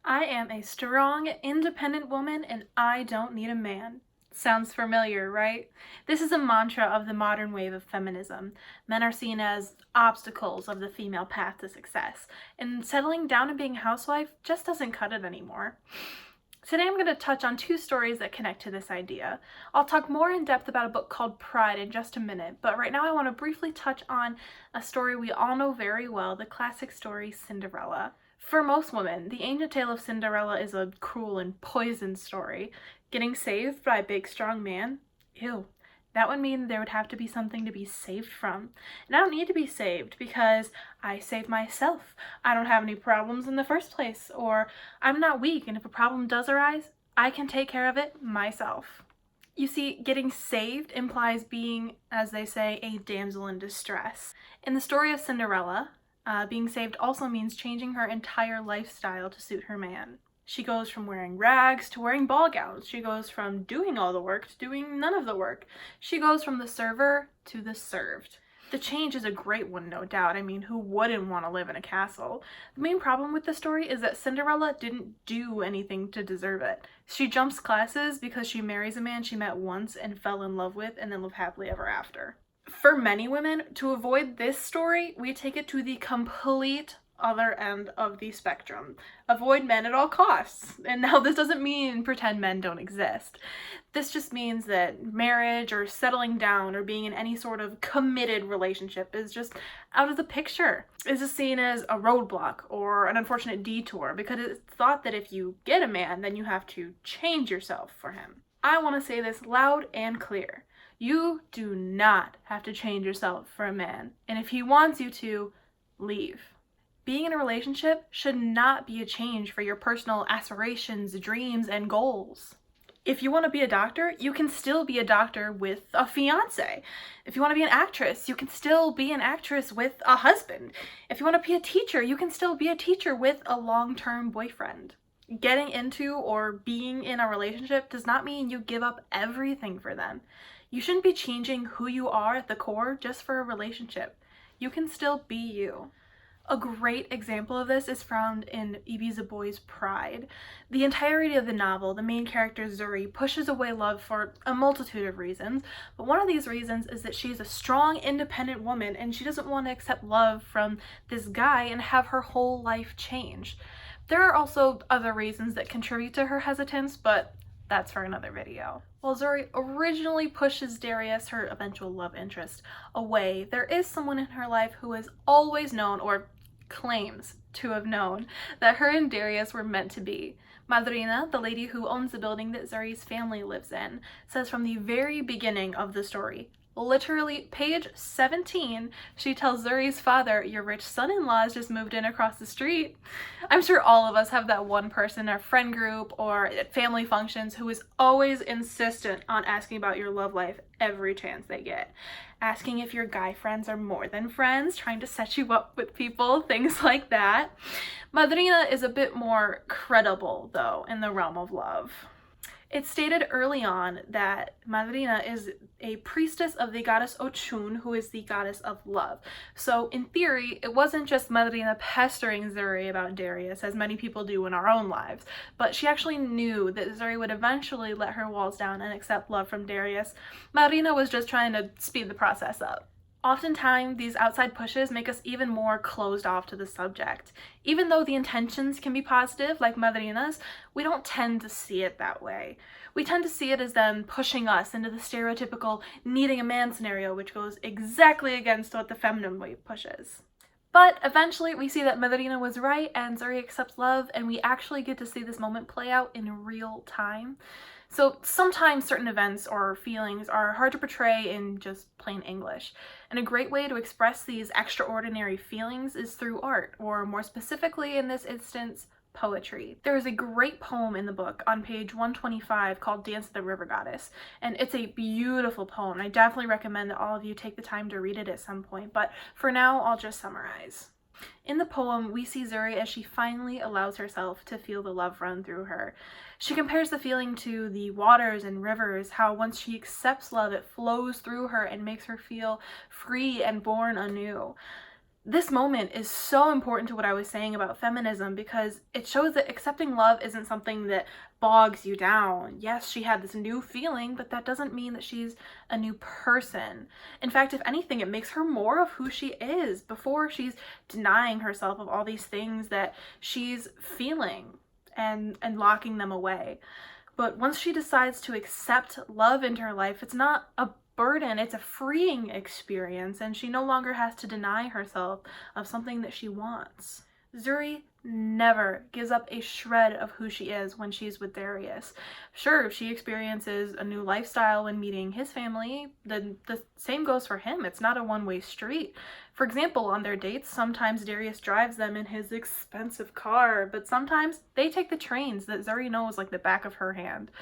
I am a strong, independent woman and I don't need a man. Sounds familiar, right? This is a mantra of the modern wave of feminism. Men are seen as obstacles of the female path to success, and settling down and being a housewife just doesn't cut it anymore. Today I'm going to touch on two stories that connect to this idea. I'll talk more in depth about a book called Pride in just a minute, but right now I want to briefly touch on a story we all know very well, the classic story Cinderella. For most women, the ancient tale of Cinderella is a cruel and poisoned story. Getting saved by a big strong man? Ew. That would mean there would have to be something to be saved from. And I don't need to be saved because I save myself. I don't have any problems in the first place, or I'm not weak, and if a problem does arise, I can take care of it myself. You see, getting saved implies being, as they say, a damsel in distress. In the story of Cinderella, being saved also means changing her entire lifestyle to suit her man. She goes from wearing rags to wearing ball gowns. She goes from doing all the work to doing none of the work. She goes from the server to the served. The change is a great one, no doubt. I mean, who wouldn't want to live in a castle? The main problem with the story is that Cinderella didn't do anything to deserve it. She jumps classes because she marries a man she met once and fell in love with and then live happily ever after. For many women, to avoid this story, we take it to the complete other end of the spectrum. Avoid men at all costs. And now this doesn't mean pretend men don't exist. This just means that marriage or settling down or being in any sort of committed relationship is just out of the picture. It's just seen as a roadblock or an unfortunate detour because it's thought that if you get a man, then you have to change yourself for him. I want to say this loud and clear. You do not have to change yourself for a man. And if he wants you to, leave. Being in a relationship should not be a change for your personal aspirations, dreams, and goals. If you want to be a doctor, you can still be a doctor with a fiance. If you want to be an actress, you can still be an actress with a husband. If you want to be a teacher, you can still be a teacher with a long-term boyfriend. Getting into or being in a relationship does not mean you give up everything for them. You shouldn't be changing who you are at the core just for a relationship. You can still be you. A great example of this is found in Ibi Zoboi's Pride. The entirety of the novel, the main character Zuri pushes away love for a multitude of reasons, but one of these reasons is that she's a strong, independent woman and she doesn't want to accept love from this guy and have her whole life change. There are also other reasons that contribute to her hesitance, but that's for another video. While Zuri originally pushes Darius, her eventual love interest, away, there is someone in her life who has always known, or claims to have known, that her and Darius were meant to be. Madrina, the lady who owns the building that Zuri's family lives in, says from the very beginning of the story, literally page 17, she tells Zuri's father, "Your rich son-in-law has just moved in across the street." I'm sure all of us have that one person in our friend group or at family functions who is always insistent on asking about your love life every chance they get. Asking if your guy friends are more than friends, trying to set you up with people, things like that. Madrina is a bit more credible, though, in the realm of love. It's stated early on that Madrina is a priestess of the goddess Ochun, who is the goddess of love. So in theory, it wasn't just Madrina pestering Zuri about Darius, as many people do in our own lives, but she actually knew that Zuri would eventually let her walls down and accept love from Darius. Madrina was just trying to speed the process up. Oftentimes, these outside pushes make us even more closed off to the subject. Even though the intentions can be positive, like Madrina's, we don't tend to see it that way. We tend to see it as them pushing us into the stereotypical needing a man scenario, which goes exactly against what the feminine wave pushes. But eventually we see that Madrina was right and Zuri accepts love, and we actually get to see this moment play out in real time. So sometimes certain events or feelings are hard to portray in just plain English, and a great way to express these extraordinary feelings is through art, or more specifically in this instance, poetry. There is a great poem in the book on page 125 called Dance of the River Goddess, and it's a beautiful poem. I definitely recommend that all of you take the time to read it at some point, but for now I'll just summarize. In the poem, we see Zuri as she finally allows herself to feel the love run through her. She compares the feeling to the waters and rivers, how once she accepts love, it flows through her and makes her feel free and born anew. This moment is so important to what I was saying about feminism because it shows that accepting love isn't something that bogs you down. Yes, she had this new feeling, but that doesn't mean that she's a new person. In fact, if anything, it makes her more of who she is before she's denying herself of all these things that she's feeling and locking them away. But once she decides to accept love into her life, it's not a burden, it's a freeing experience, and she no longer has to deny herself of something that she wants. Zuri never gives up a shred of who she is when she's with Darius. Sure, she experiences a new lifestyle when meeting his family, then the same goes for him. It's not a one-way street. For example, on their dates, sometimes Darius drives them in his expensive car, but sometimes they take the trains that Zuri knows like the back of her hand.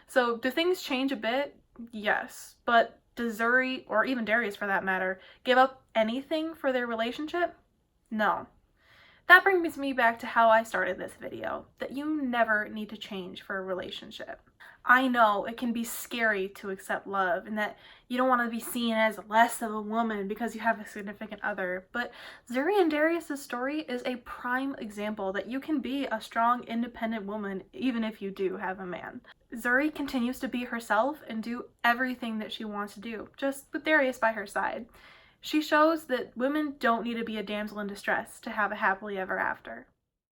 So do things change a bit? Yes, but does Zuri, or even Darius for that matter, give up anything for their relationship? No. That brings me back to how I started this video, that you never need to change for a relationship. I know it can be scary to accept love and that you don't want to be seen as less of a woman because you have a significant other, but Zuri and Darius' story is a prime example that you can be a strong, independent woman even if you do have a man. Zuri continues to be herself and do everything that she wants to do, just with Darius by her side. She shows that women don't need to be a damsel in distress to have a happily ever after.